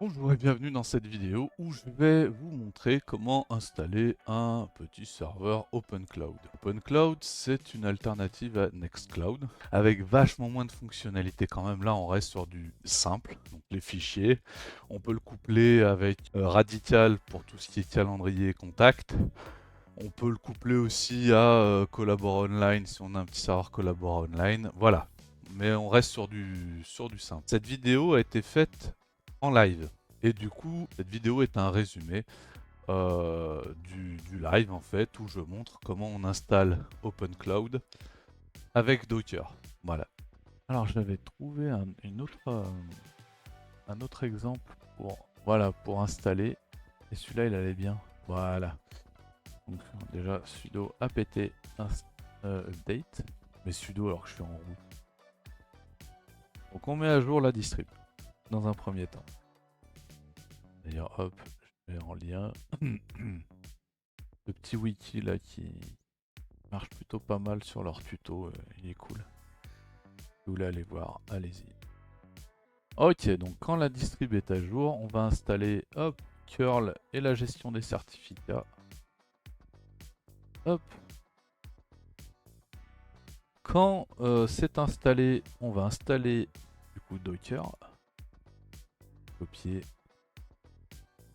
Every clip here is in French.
Bonjour et bienvenue dans cette vidéo où je vais vous montrer comment installer un petit serveur OpenCloud. OpenCloud, c'est une alternative à Nextcloud avec vachement moins de fonctionnalités quand même. Là, on reste sur du simple, donc les fichiers. On peut le coupler avec Radical pour tout ce qui est calendrier et contact. On peut le coupler aussi à Collabora Online si on a un petit serveur Collabora Online. Voilà, mais on reste sur du simple. Cette vidéo a été faite en live. Et du coup, cette vidéo est un résumé du live en fait, où je montre comment on installe OpenCloud avec Docker. Voilà. Alors j'avais trouvé un autre exemple pour installer. Et celui-là, il allait bien. Voilà. Donc déjà sudo apt update. Mais sudo alors que je suis en roue. Donc on met à jour la distrib dans un premier temps. D'ailleurs, hop, je vais en lien. Le petit wiki là qui marche plutôt pas mal sur leur tuto, il est cool. Si vous voulez aller voir, allez-y. Ok, donc quand la distrib est à jour, on va installer hop, curl et la gestion des certificats. Hop. Quand c'est installé, on va installer du coup Docker. Copier,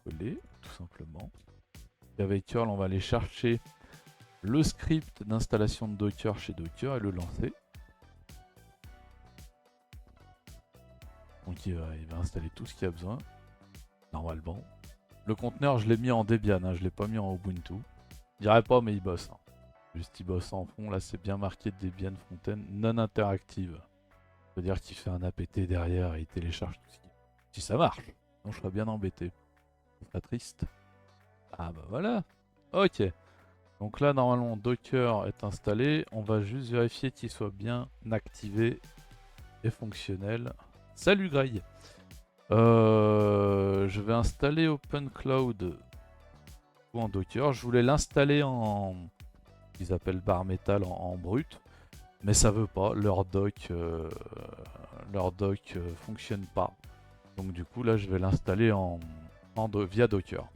coller, tout simplement. Et avec curl, on va aller chercher le script d'installation de Docker chez Docker et le lancer. Donc il va installer tout ce qu'il y a besoin, normalement. Le conteneur, je l'ai mis en Debian, hein, je l'ai pas mis en Ubuntu. Je dirais pas, mais il bosse. Hein. Juste il bosse en fond, là c'est bien marqué Debian Fontaine non interactive. Ça veut dire qu'il fait un apt derrière et il télécharge tout ce qui... Si ça marche, sinon je serais bien embêté. Ce serait triste. Ah bah voilà. Ok. Donc là normalement Docker est installé. On va juste vérifier qu'il soit bien activé et fonctionnel. Salut Greg. Je vais installer OpenCloud en Docker. Je voulais l'installer en... qu'ils appellent bar metal en brut. Mais ça veut pas. Leur doc fonctionne pas. Donc du coup là je vais l'installer via Docker.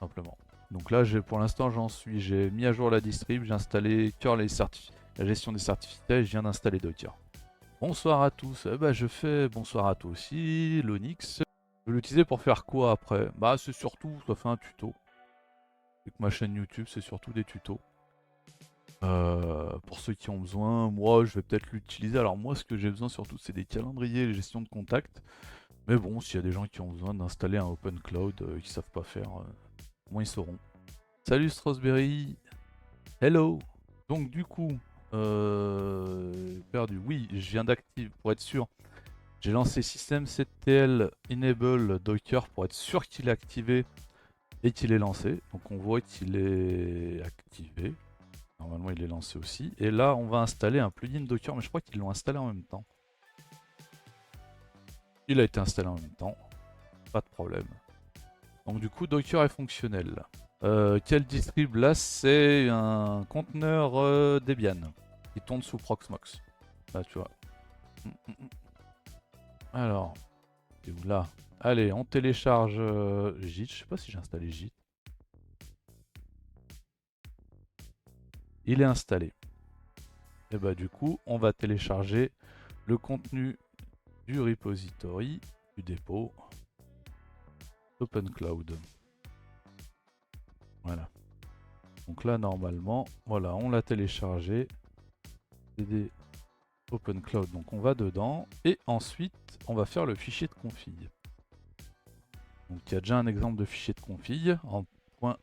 Simplement. Donc là pour l'instant j'ai mis à jour la distrib. J'ai installé curl et la gestion des certificats et je viens d'installer Docker. Bonsoir à tous, je fais bonsoir à toi aussi, l'Onyx. Je vais l'utiliser pour faire quoi après? Bah c'est surtout, ça fait un tuto. Vu que ma chaîne YouTube c'est surtout des tutos. Pour ceux qui ont besoin, moi je vais peut-être l'utiliser. Alors moi ce que j'ai besoin surtout c'est des calendriers et gestion de contact. Mais bon, s'il y a des gens qui ont besoin d'installer un OpenCloud qui savent pas faire, au moins ils sauront. Salut Strawberry, hello. Donc du coup, perdu. Oui, je viens d'activer pour être sûr. J'ai lancé systemctl enable docker pour être sûr qu'il est activé et qu'il est lancé. Donc on voit qu'il est activé. Normalement il est lancé aussi. Et là on va installer un plugin Docker, mais je crois qu'ils l'ont installé en même temps. Il a été installé en même temps. Pas de problème. Donc du coup Docker est fonctionnel. Quel distrib là? C'est un conteneur Debian qui tourne sous Proxmox. Là tu vois. Alors, c'est où là? Allez, on télécharge Git. Je sais pas si j'ai installé Git. Il est installé. Et bah du coup, on va télécharger le contenu du repository, du dépôt, OpenCloud. Voilà. Donc là, normalement, voilà, on l'a téléchargé. CD OpenCloud, donc on va dedans. Et ensuite, on va faire le fichier de config. Donc il y a déjà un exemple de fichier de config en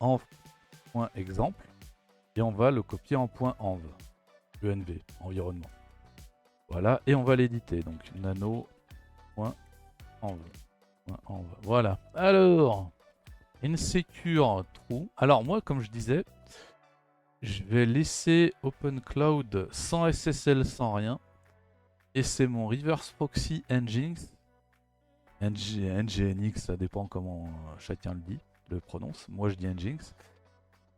.env.exemple. Et on va le copier en .env, env, environnement. Voilà, et on va l'éditer. Donc nano.env. Voilà. Alors, insecure true. Alors moi, comme je disais, je vais laisser OpenCloud sans SSL, sans rien. Et c'est mon reverse proxy Nginx. Nginx, ça dépend comment chacun le prononce. Moi je dis Nginx.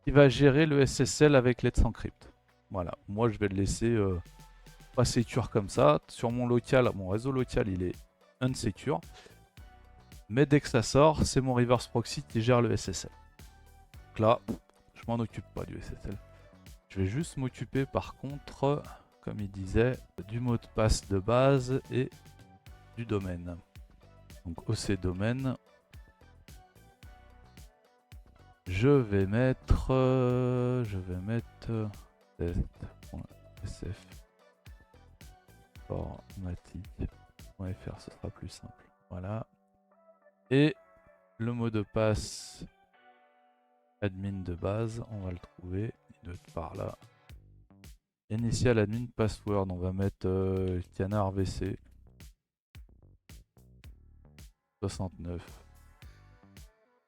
Qui va gérer le SSL avec Let's Encrypt. Voilà, moi je vais le laisser pas secure comme ça. Sur mon local, mon réseau local il est unsecure. Mais dès que ça sort, c'est mon reverse proxy qui gère le SSL. Donc là, je m'en occupe pas du SSL. Je vais juste m'occuper par contre, comme il disait, du mot de passe de base et du domaine. Donc OC domaine. Je vais mettre test.sf formatique.fr, ce sera plus simple. Voilà. Et le mot de passe admin de base, on va le trouver. Il doit être par là. Initial admin password, on va mettre canard VC 69.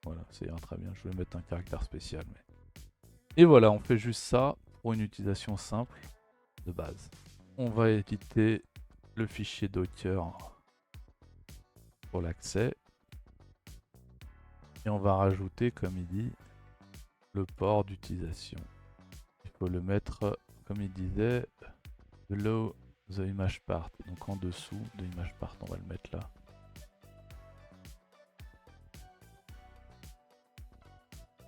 Voilà, c'est très bien. Je vais mettre un caractère spécial. Et voilà, on fait juste ça pour une utilisation simple de base. On va éditer le fichier Docker pour l'accès. Et on va rajouter, comme il dit, le port d'utilisation. Il faut le mettre, comme il disait, below the image part. Donc en dessous de image part, on va le mettre là.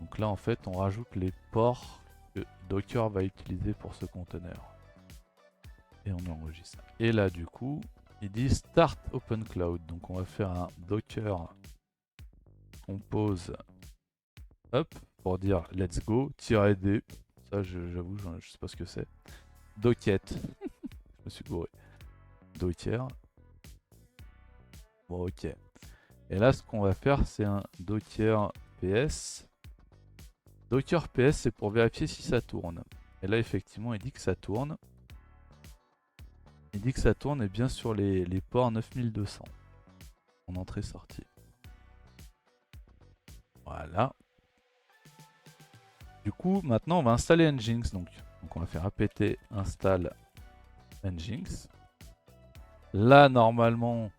Donc là, en fait, on rajoute les ports que Docker va utiliser pour ce conteneur. Et on enregistre. Et là, du coup, il dit Start Open Cloud. Donc on va faire un Docker compose up pour dire let's go, -d. Ça, j'avoue, je sais pas ce que c'est. Docket. Je me suis gouré. Docker. Bon, ok. Et là, ce qu'on va faire, c'est un Docker PS. Docker PS, c'est pour vérifier si ça tourne. Et là, effectivement, il dit que ça tourne. Il dit que ça tourne et bien sur les ports 9200. En entrée-sortie. Voilà. Du coup, maintenant, on va installer Nginx. Donc on va faire apt install Nginx. Là, normalement,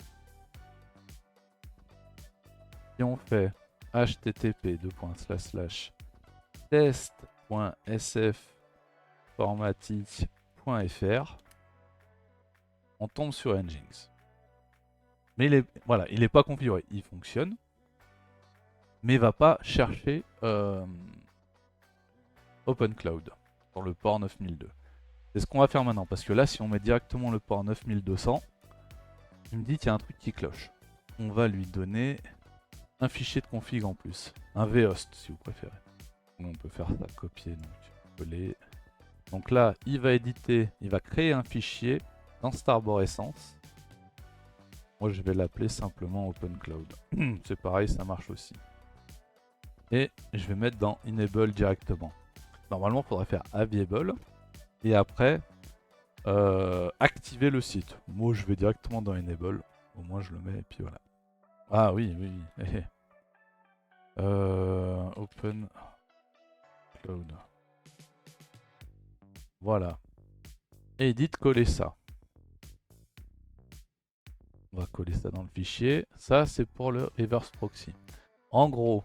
si on fait http://test.sfformatique.fr, on tombe sur Nginx. Mais il n'est pas configuré. Il fonctionne, mais il ne va pas chercher OpenCloud sur le port 9002. C'est ce qu'on va faire maintenant, parce que là, si on met directement le port 9200, il me dit qu'il y a un truc qui cloche. On va lui donner un fichier de config en plus, un vhost si vous préférez. On peut faire ça, copier, donc coller. Donc là, il va éditer, il va créer un fichier dans Starboard Essence. Moi, je vais l'appeler simplement OpenCloud. C'est pareil, ça marche aussi. Et je vais mettre dans Enable directement. Normalement, il faudrait faire Available. Et après, activer le site. Moi, je vais directement dans Enable. Au moins, je le mets et puis voilà. Ah oui, oui. Open Cloud. Voilà. Edit, coller ça. On va coller ça dans le fichier. Ça, c'est pour le reverse proxy. En gros,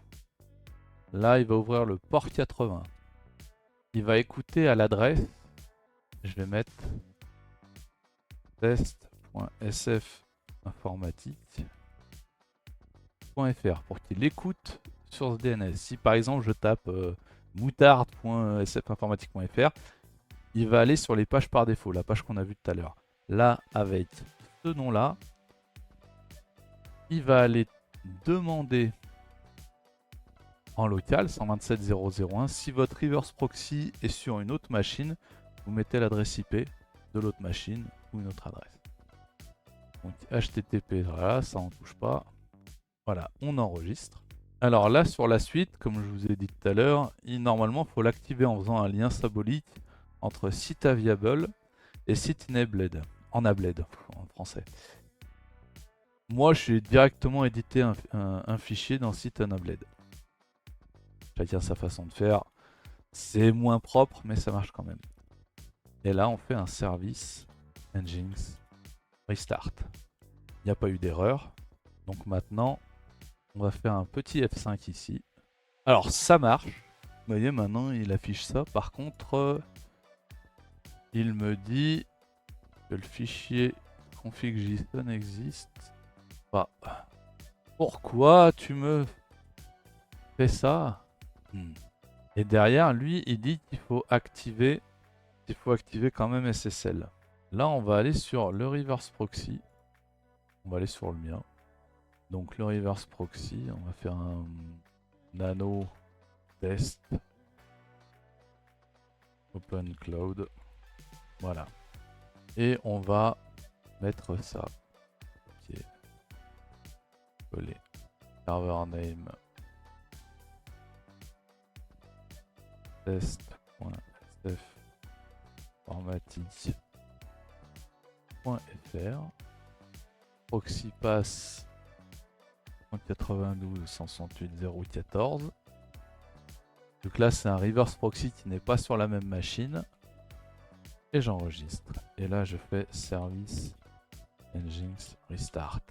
là, il va ouvrir le port 80. Il va écouter à l'adresse. Je vais mettre test.sfinformatique.fr pour qu'il écoute source DNS. Si par exemple je tape moutarde.sfinformatique.fr, il va aller sur les pages par défaut, la page qu'on a vue tout à l'heure. Là, avec ce nom-là, il va aller demander en local 127.0.0.1 si votre reverse proxy est sur une autre machine, vous mettez l'adresse IP de l'autre machine ou une autre adresse. Donc HTTP, voilà, ça on touche pas. Voilà, on enregistre. Alors là, sur la suite, comme je vous ai dit tout à l'heure, normalement, il faut l'activer en faisant un lien symbolique entre site available et site enabled, enabled en français. Moi, je suis directement édité un fichier dans site enabled. Chacun sa façon de faire. C'est moins propre, mais ça marche quand même. Et là, on fait un service Nginx restart. Il n'y a pas eu d'erreur. Donc maintenant, on va faire un petit F5 ici. Alors, ça marche. Vous voyez, maintenant, il affiche ça. Par contre, il me dit que le fichier config.json existe pas. pourquoi tu me fais ça? Et derrière, lui, il dit qu'il faut activer quand même SSL. Là, on va aller sur le reverse proxy. On va aller sur le mien. Donc le reverse proxy, on va faire un nano test open cloud. Voilà. Et on va mettre ça. Ok. Coller. Server name. Test.sf formatique.fr. Proxy pass 192.168.0.14. Donc là, c'est un reverse proxy qui n'est pas sur la même machine. Et j'enregistre. Et là, je fais service Nginx restart.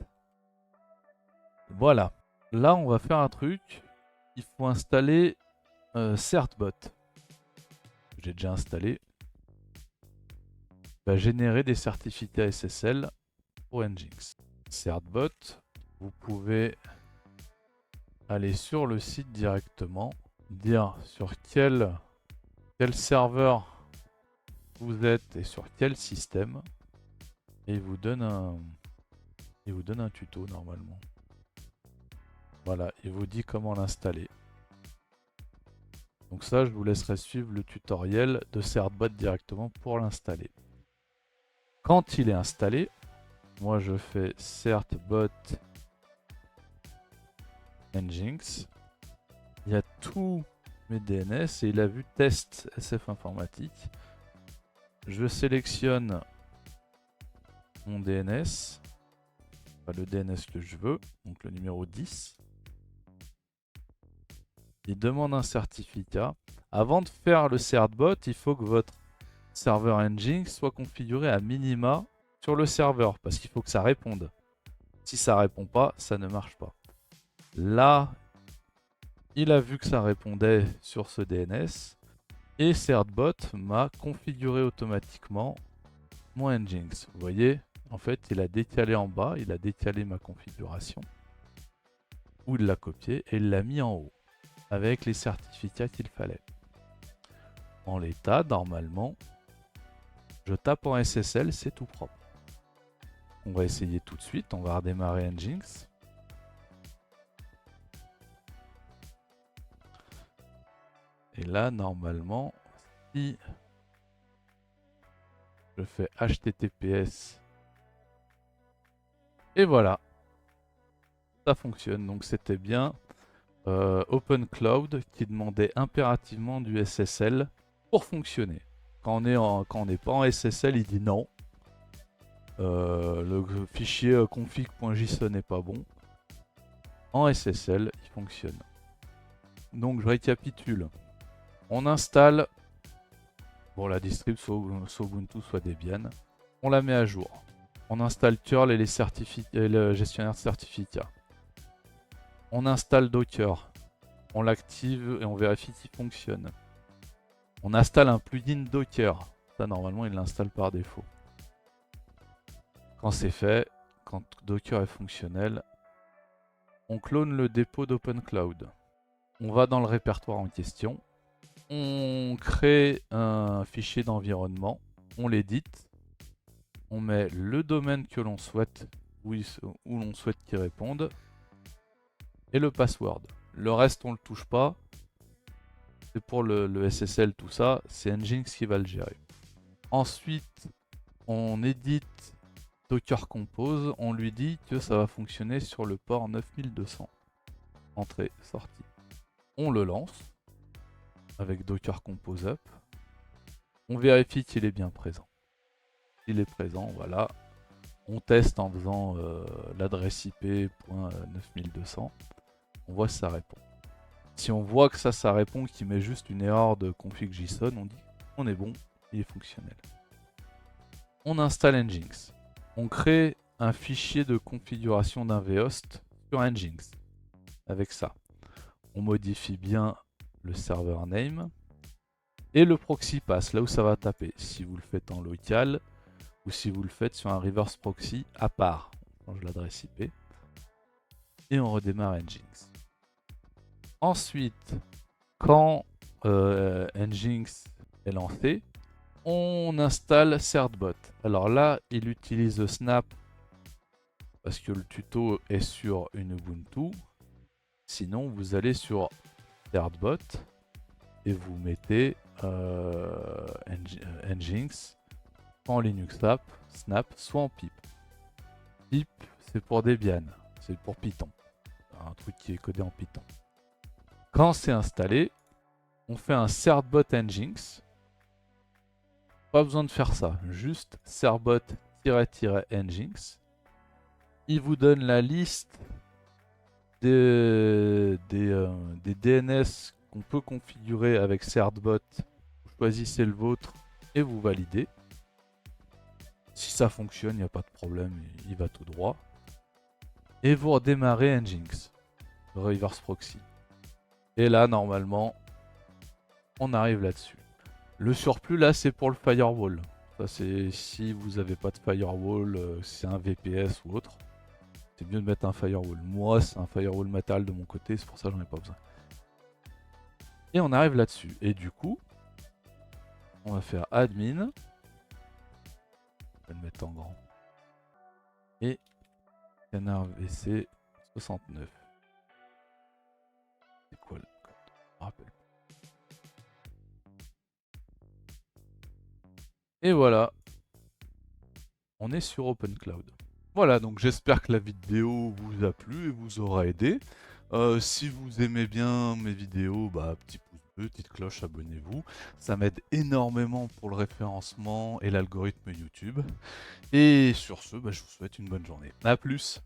Voilà. Là, on va faire un truc. Il faut installer certbot. J'ai déjà installé. Va générer des certificats SSL pour Nginx. Certbot, vous pouvez aller sur le site directement, dire sur quel serveur vous êtes et sur quel système, et il vous donne un tuto normalement. Voilà, il vous dit comment l'installer. Donc ça, je vous laisserai suivre le tutoriel de certbot directement pour l'installer. Quand il est installé, moi je fais certbot Nginx. Il y a tous mes DNS et il a vu test SF informatique. Je sélectionne mon DNS, enfin le DNS que je veux, donc le numéro 10. Il demande un certificat. Avant de faire le certbot, il faut que votre serveur Nginx soit configuré à minima sur le serveur parce qu'il faut que ça réponde. Si ça répond pas, ça ne marche pas. Là, il a vu que ça répondait sur ce DNS et certbot m'a configuré automatiquement mon Nginx. Vous voyez, en fait, il a décalé en bas, il a décalé ma configuration ou il l'a copié et il l'a mis en haut avec les certificats qu'il fallait. En l'état, normalement, je tape en SSL, c'est tout propre. On va essayer tout de suite, on va redémarrer Nginx. Et là, normalement, si je fais HTTPS, et voilà, ça fonctionne. Donc c'était bien Open Cloud qui demandait impérativement du SSL pour fonctionner. Quand on n'est pas en SSL, il dit non. Le fichier config.json n'est pas bon. En SSL, il fonctionne. Donc je récapitule. On installe la distrib soit Ubuntu soit Debian. On la met à jour. On installe curl et le gestionnaire de certificats. On installe Docker. On l'active et on vérifie qu'il fonctionne. On installe un plugin Docker. Ça, normalement, il l'installe par défaut. Quand c'est fait, quand Docker est fonctionnel, on clone le dépôt d'OpenCloud. On va dans le répertoire en question. On crée un fichier d'environnement. On l'édite. On met le domaine que l'on souhaite, où l'on souhaite qu'il réponde. Et le password. Le reste, on ne le touche pas. C'est pour le SSL, tout ça. C'est Nginx qui va le gérer. Ensuite, on édite Docker Compose. On lui dit que ça va fonctionner sur le port 9200. Entrée, sortie. On le lance avec Docker Compose Up. On vérifie qu'il est bien présent. S'il est présent, voilà. On teste en faisant l'adresse IP.9200. On voit si ça répond. Si on voit que ça répond, qu'il met juste une erreur de config JSON, on dit on est bon, il est fonctionnel. On installe Nginx. On crée un fichier de configuration d'un vhost sur Nginx. Avec ça, on modifie bien le server name et le proxy pass, là où ça va taper. Si vous le faites en local ou si vous le faites sur un reverse proxy à part, on change l'adresse IP. et on redémarre Nginx. Ensuite, quand Nginx est lancé, on installe Certbot. Alors là, il utilise Snap parce que le tuto est sur une Ubuntu. Sinon, vous allez sur Certbot et vous mettez Nginx en Linux App, Snap, soit en pip. Pip, c'est pour Debian, c'est pour Python. Un truc qui est codé en Python. Quand c'est installé, on fait un certbot Nginx. Pas besoin de faire ça, juste certbot-nginx. Il vous donne la liste des DNS qu'on peut configurer avec certbot. Vous choisissez le vôtre et vous validez. Si ça fonctionne, il n'y a pas de problème, il va tout droit. Et vous redémarrez Nginx, le reverse proxy. Et là, normalement, on arrive là-dessus. Le surplus, là, c'est pour le firewall. Ça, c'est si vous n'avez pas de firewall, c'est un VPS ou autre. C'est mieux de mettre un firewall. Moi, c'est un firewall matériel de mon côté, c'est pour ça que j'en ai pas besoin. Et on arrive là-dessus. Et du coup, on va faire admin. Je vais le mettre en grand. Et canard VC 69. C'est quoi le code? Je me rappelle. Et voilà. On est sur OpenCloud. Voilà, donc j'espère que la vidéo vous a plu et vous aura aidé. Si vous aimez bien mes vidéos, petit pouce bleu, petite cloche, abonnez-vous. Ça m'aide énormément pour le référencement et l'algorithme YouTube. Et sur ce, je vous souhaite une bonne journée. A plus!